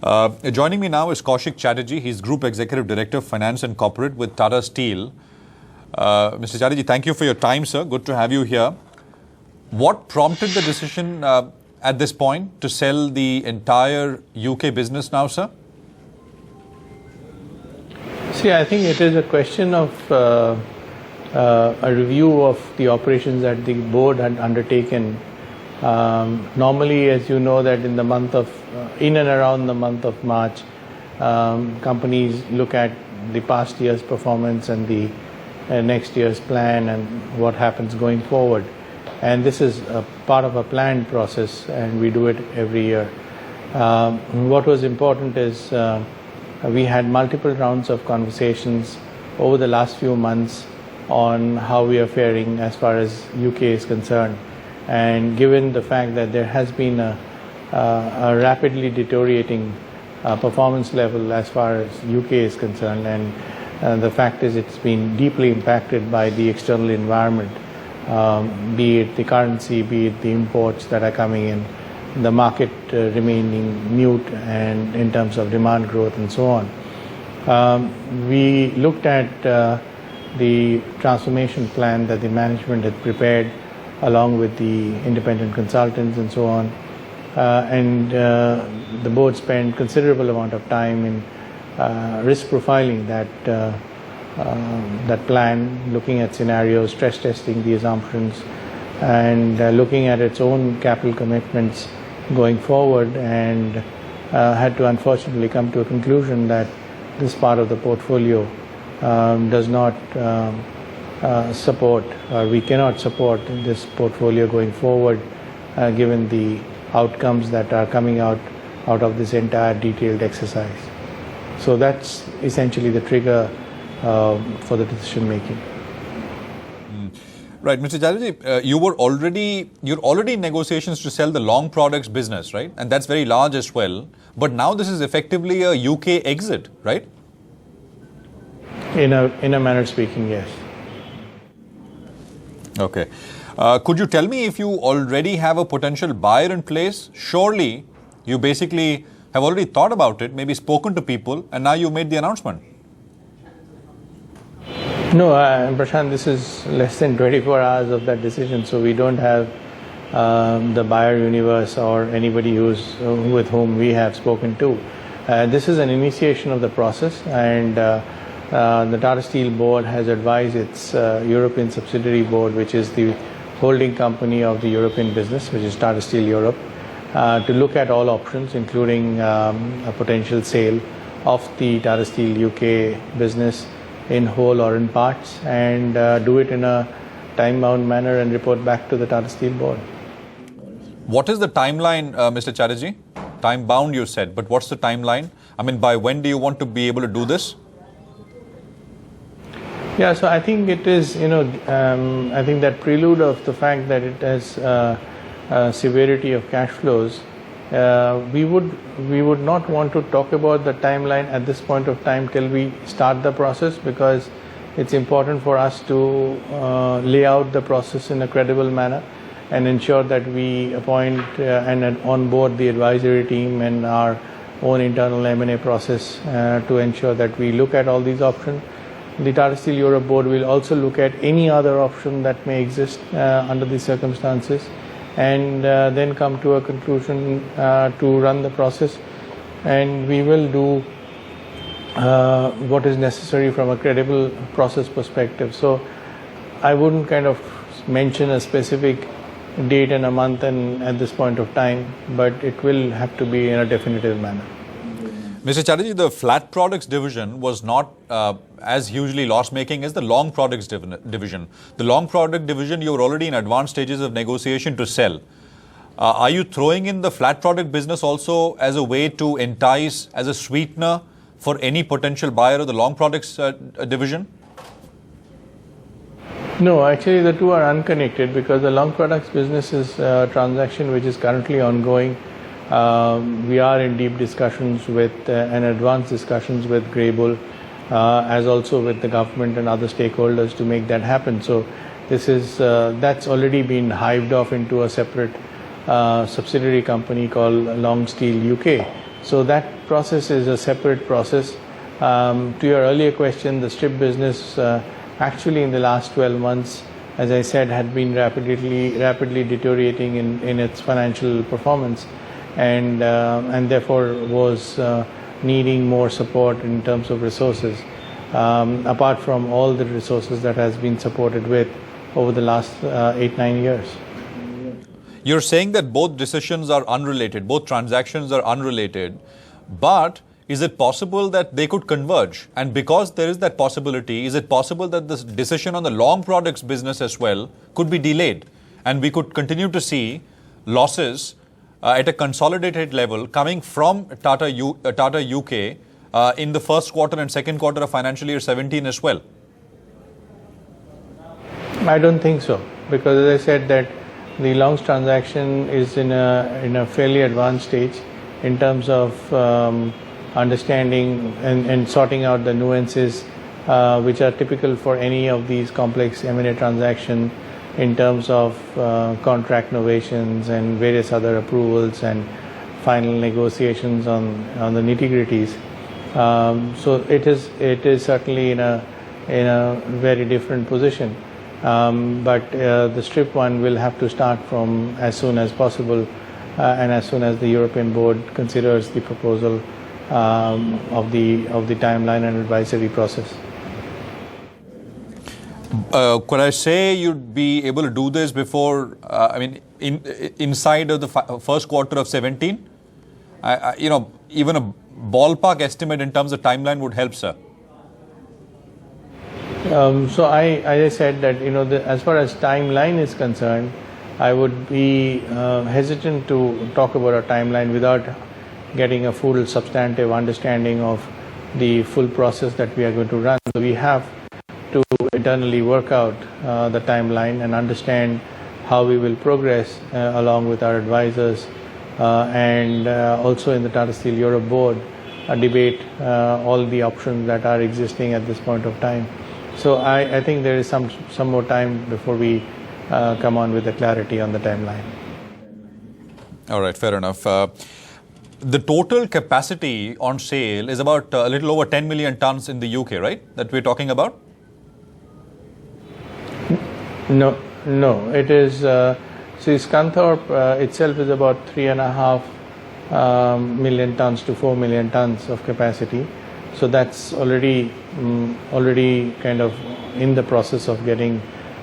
Joining me now is Kaushik Chatterjee. He's Group Executive Director, Finance and Corporate with Tata Steel. Mr. Chatterjee, thank you for your time, sir. Good to have you here. What prompted the decision at this point to sell the entire UK business now, sir? See, I think it is a question of a review of the operations that the board had undertaken. Normally, as you know, that in the month of, in and around the month of March, companies look at the past year's performance and the next year's plan and what happens going forward. And this is a part of a planned process, and we do it every year. What was important is we had multiple rounds of conversations over the last few months on how we are faring as far as UK is concerned. And given the fact that there has been a rapidly deteriorating performance level as far as UK is concerned, and the fact is it's been deeply impacted by the external environment, be it the currency, be it the imports that are coming in, the market remaining mute and in terms of demand growth and so on. We looked at the transformation plan that the management had prepared along with the independent consultants and so on. The board spent considerable amount of time in risk profiling that plan, looking at scenarios, stress testing the assumptions, and looking at its own capital commitments going forward, and had to unfortunately come to a conclusion that this part of the portfolio does not support, or we cannot support this portfolio going forward, given the outcomes that are coming out of this entire detailed exercise. So that's essentially the trigger for the decision making. Right, Mr. Chatterjee, you're already in negotiations to sell the long products business, right? And that's very large as well. But now this is effectively a UK exit, right? In a manner speaking, yes. Okay. Could you tell me if you already have a potential buyer in place? Surely you basically have already thought about it, maybe spoken to people, and now you made the announcement. No, Prashant, this is less than 24 hours of that decision, so we don't have the buyer universe or anybody with whom we have spoken to. This is an initiation of the process, and the Tata Steel board has advised its European subsidiary board, which is the holding company of the European business, which is Tata Steel Europe, to look at all options, including a potential sale of the Tata Steel UK business in whole or in parts, and do it in a time-bound manner and report back to the Tata Steel board. What is the timeline, Mr. Chatterjee? Time-bound, you said, but what's the timeline? I mean, by when do you want to be able to do this? Yeah, so I think it is, I think that prelude of the fact that it has severity of cash flows, we would not want to talk about the timeline at this point of time till we start the process, because it's important for us to lay out the process in a credible manner and ensure that we appoint and onboard the advisory team and our own internal M&A process to ensure that we look at all these options. The Tata Steel Europe board will also look at any other option that may exist under these circumstances, and then come to a conclusion to run the process. And we will do what is necessary from a credible process perspective. So I wouldn't kind of mention a specific date and a month and at this point of time, but it will have to be in a definitive manner. Mr. Chatterjee, the flat products division was not as hugely loss-making as the long products division. The long product division, you were already in advanced stages of negotiation to sell. Are you throwing in the flat product business also as a way to entice, as a sweetener for any potential buyer of the long products division? No, actually the two are unconnected, because the long products business is a transaction which is currently ongoing. We are in deep discussions with and advanced discussions with Greybull, as also with the government and other stakeholders to make that happen. So this is that's already been hived off into a separate subsidiary company called Long Steel UK, So that process is a separate process. To your earlier question, the strip business actually in the last 12 months, as I said, had been rapidly deteriorating in its financial performance, and therefore was needing more support in terms of resources, apart from all the resources that has been supported with over the last 8-9 years. You're saying that both decisions are unrelated, both transactions are unrelated, but is it possible that they could converge? And because there is that possibility, is it possible that this decision on the long products business as well could be delayed and we could continue to see losses at a consolidated level coming from Tata UK in the first quarter and second quarter of financial year 17 as well? I don't think so, because as I said that the longs transaction is in a fairly advanced stage in terms of understanding and sorting out the nuances which are typical for any of these complex M&A transaction in terms of contract novations and various other approvals and final negotiations on the nitty-gritties. So it is certainly in a very different position. But the strip one will have to start from as soon as possible and as soon as the European board considers the proposal of the timeline and advisory process. Could I say you'd be able to do this before, inside of the first quarter of 17? Even a ballpark estimate in terms of timeline would help, sir. So I said that, as far as timeline is concerned, I would be hesitant to talk about a timeline without getting a full substantive understanding of the full process that we are going to run. So we have to internally work out the timeline and understand how we will progress along with our advisors and also in the Tata Steel Europe board debate all the options that are existing at this point of time. So I think there is some more time before we come on with the clarity on the timeline. All right, fair enough. The total capacity on sale is about a little over 10 million tons in the UK, right? That we're talking about? No. It is, Scunthorpe itself is about 3.5 million tons to 4 million tons of capacity. So that's already kind of in the process of getting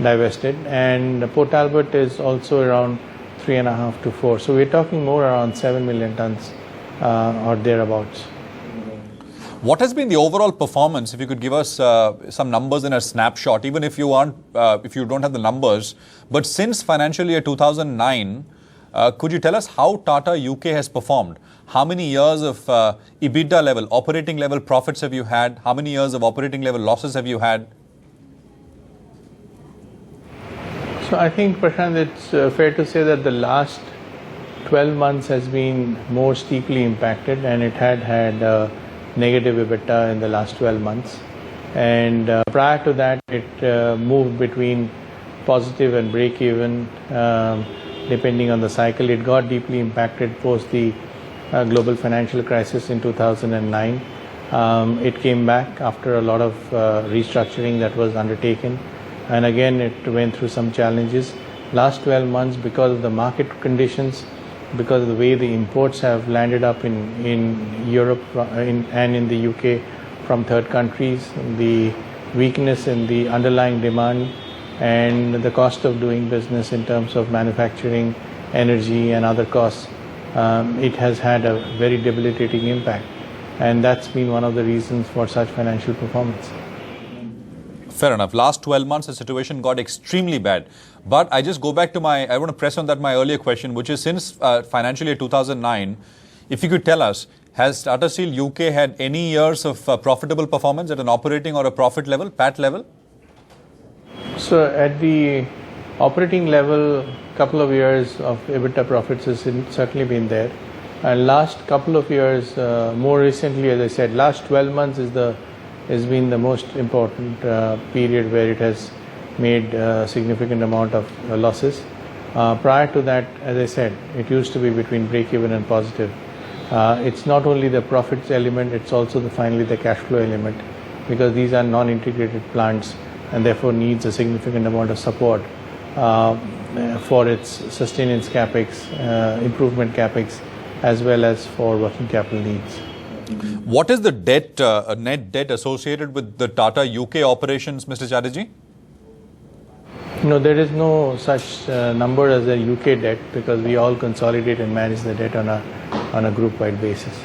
divested. And Port Talbot is also around 3.5 to 4. So we're talking more around 7 million tons or thereabouts. What has been the overall performance? If you could give us some numbers in a snapshot, even if you don't have the numbers, but since financial year 2009, could you tell us how Tata UK has performed? How many years of EBITDA level, operating level profits have you had? How many years of operating level losses have you had? So I think, Prashant, it's fair to say that the last 12 months has been more steeply impacted, and it had negative EBITDA in the last 12 months. And prior to that, it moved between positive and break-even, depending on the cycle. It got deeply impacted post the global financial crisis in 2009. It came back after a lot of restructuring that was undertaken. And again, it went through some challenges. Last 12 months, because of the market conditions, because of the way the imports have landed up in Europe and in the UK from third countries, the weakness in the underlying demand and the cost of doing business in terms of manufacturing, energy and other costs, it has had a very debilitating impact. And that's been one of the reasons for such financial performance. Fair enough. Last 12 months, the situation got extremely bad. But I just go back to I want to press on that my earlier question, which is since financial year 2009, if you could tell us, has Tata Steel UK had any years of profitable performance at an operating or a profit level, PAT level? So at the operating level, couple of years of EBITDA profits has certainly been there. And last couple of years, more recently, as I said, last 12 months has been the most important period where it has made a significant amount of losses. Prior to that, as I said, it used to be between break-even and positive. It's not only the profits element, it's also finally the cash flow element, because these are non-integrated plants and therefore needs a significant amount of support for its sustenance capex, improvement capex, as well as for working capital needs. What is the debt, net debt associated with the Tata UK operations, Mr. Chatterjee? No, there is no such number as a UK debt, because we all consolidate and manage the debt on a group-wide basis.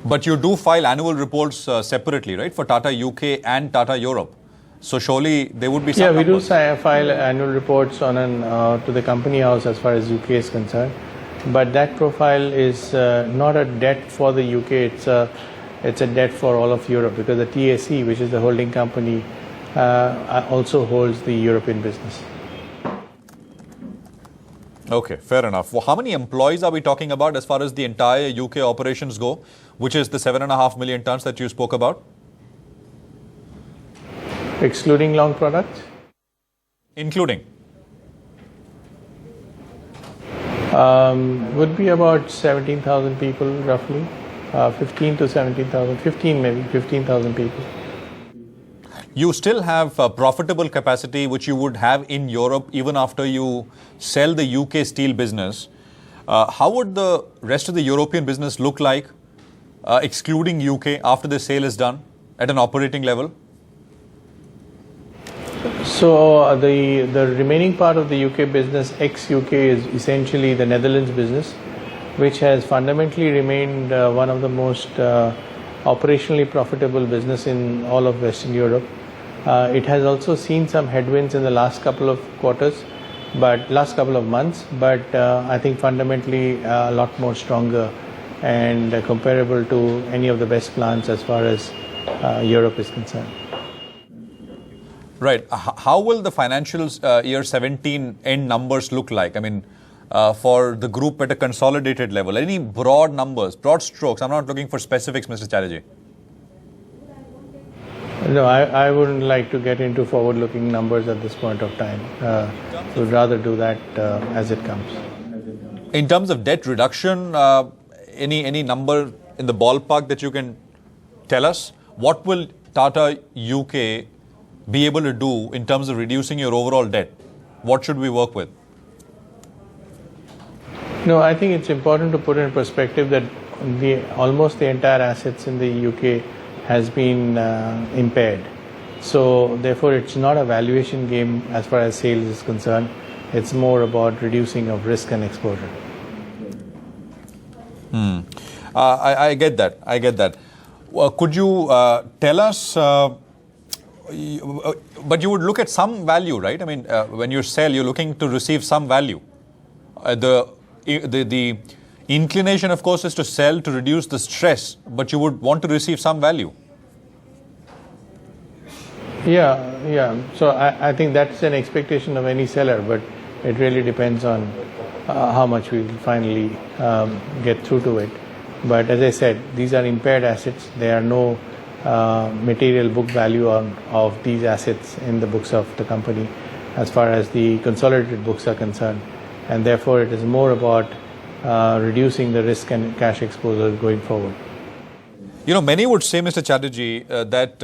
But you do file annual reports separately, right, for Tata UK and Tata Europe. So surely there would be some we numbers. do file annual reports on to the company house as far as UK is concerned. But that profile is not a debt for the UK, it's a debt for all of Europe, because the TAC, which is the holding company, also holds the European business. Okay, fair enough. Well, how many employees are we talking about as far as the entire UK operations go, which is the 7.5 million tons that you spoke about? Excluding long products? Including? Would be about 17,000 people roughly, 15 to 17,000, 15,000 people. You still have profitable capacity which you would have in Europe even after you sell the UK steel business. How would the rest of the European business look like, excluding UK, after the sale is done at an operating level? So the remaining part of the UK business, ex-UK, is essentially the Netherlands business, which has fundamentally remained one of the most operationally profitable business in all of Western Europe. It has also seen some headwinds in the last couple of months, but I think fundamentally a lot more stronger and comparable to any of the best plants as far as Europe is concerned. Right. How will the financials year 17 end numbers look like? I mean, for the group at a consolidated level, any broad numbers, broad strokes? I'm not looking for specifics, Mr. Chatterjee. No, I wouldn't like to get into forward-looking numbers at this point of time. Would rather do that as it comes. In terms of debt reduction, any number in the ballpark that you can tell us? What will Tata UK be able to do in terms of reducing your overall debt? What should we work with? No, I think it's important to put in perspective that almost the entire assets in the UK has been impaired. So therefore it's not a valuation game as far as sales is concerned. It's more about reducing of risk and exposure. I get that. Could you tell us, but you would look at some value, right? I mean, when you sell, you're looking to receive some value. The inclination, of course, is to sell to reduce the stress, but you would want to receive some value. Yeah. So I think that's an expectation of any seller, but it really depends on how much we will finally get through to it. But as I said, these are impaired assets. There are no material book value of these assets in the books of the company as far as the consolidated books are concerned. And therefore, it is more about reducing the risk and cash exposure going forward. You know, many would say, Mr. Chatterjee, that,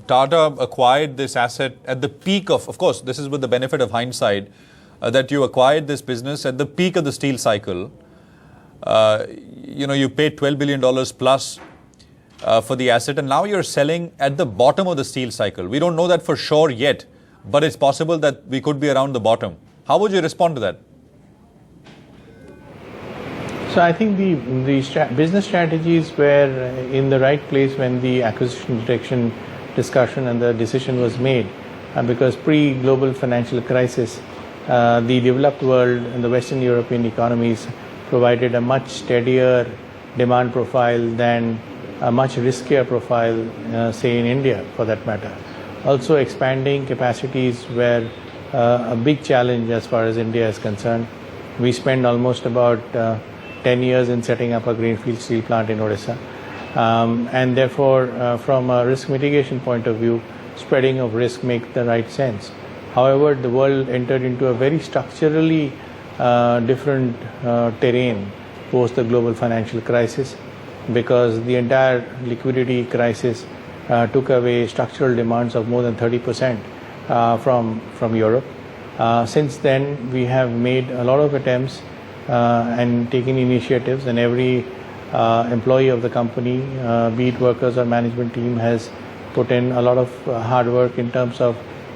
Tata acquired this asset at the peak of course, this is with the benefit of hindsight, that you acquired this business at the peak of the steel cycle. You paid $12 billion plus for the asset, and now you're selling at the bottom of the steel cycle. We don't know that for sure yet, but it's possible that we could be around the bottom. How would you respond to that? So I think the business strategies were in the right place when the acquisition detection discussion and the decision was made. Because pre-global financial crisis, the developed world and the Western European economies provided a much steadier demand profile than a much riskier profile, say in India for that matter. Also, expanding capacities were a big challenge as far as India is concerned. We spent almost about 10 years in setting up a greenfield steel plant in Odisha. And therefore, from a risk mitigation point of view, spreading of risk makes the right sense. However, the world entered into a very structurally different terrain post the global financial crisis, because the entire liquidity crisis took away structural demands of more than 30% from Europe. Since then, we have made a lot of attempts and taken initiatives, and every employee of the company, be it workers or management team, has put in a lot of hard work in terms of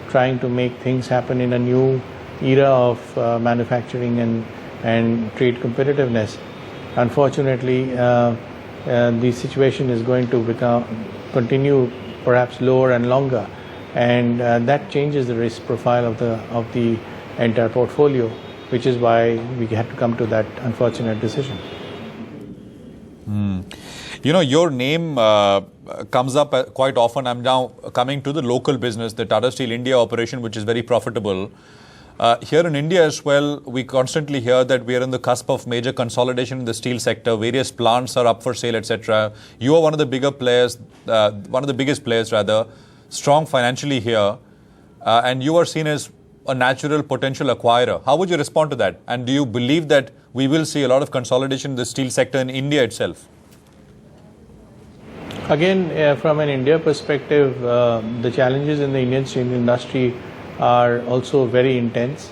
trying to make things happen in a new era of manufacturing and trade competitiveness. Unfortunately, the situation is going to continue perhaps lower and longer, and that changes the risk profile of the entire portfolio, which is why we had to come to that unfortunate decision. You know, your name comes up quite often. I'm now coming to the local business, the Tata Steel India operation, which is very profitable. Here in India as well, we constantly hear that we are on the cusp of major consolidation in the steel sector. Various plants are up for sale, etc. You are one of the bigger players, one of the biggest players rather, strong financially here, and you are seen as a natural potential acquirer. How would you respond to that? And do you believe that we will see a lot of consolidation in the steel sector in India itself? Again, from an India perspective, the challenges in the Indian steel industry are also very intense,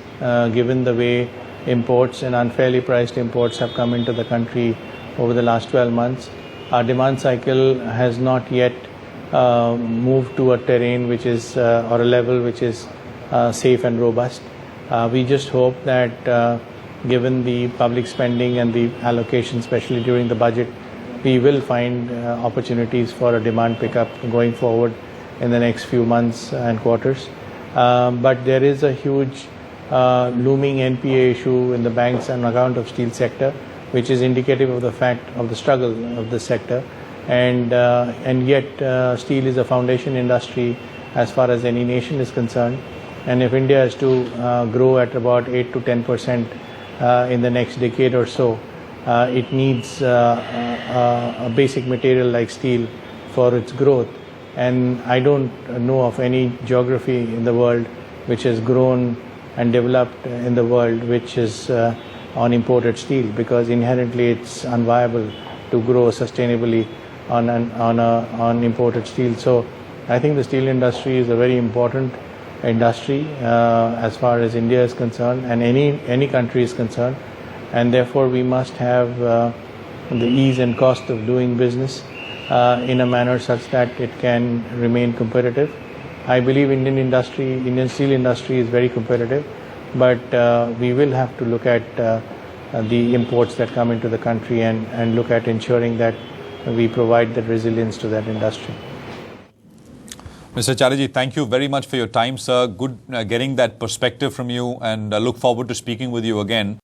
given the way imports and unfairly priced imports have come into the country over the last 12 months. Our demand cycle has not yet moved to a terrain which is, or a level which is safe and robust. We just hope that given the public spending and the allocation, especially during the budget, we will find opportunities for a demand pickup going forward in the next few months and quarters. But there is a huge looming NPA issue in the banks on account of steel sector, which is indicative of the fact of the struggle of the sector. And yet steel is a foundation industry as far as any nation is concerned. And if India is to grow at about 8 to 10% in the next decade or so, it needs a basic material like steel for its growth. And I don't know of any geography in the world which has grown and developed in the world which is on imported steel, because inherently it's unviable to grow sustainably on imported steel. So I think the steel industry is a very important industry as far as India is concerned and any country is concerned, and therefore we must have the ease and cost of doing business in a manner such that it can remain competitive. I believe Indian steel industry is very competitive, but we will have to look at the imports that come into the country and look at ensuring that we provide the resilience to that industry. Mr. Chatterjee, thank you very much for your time, sir. Good getting that perspective from you, and look forward to speaking with you again.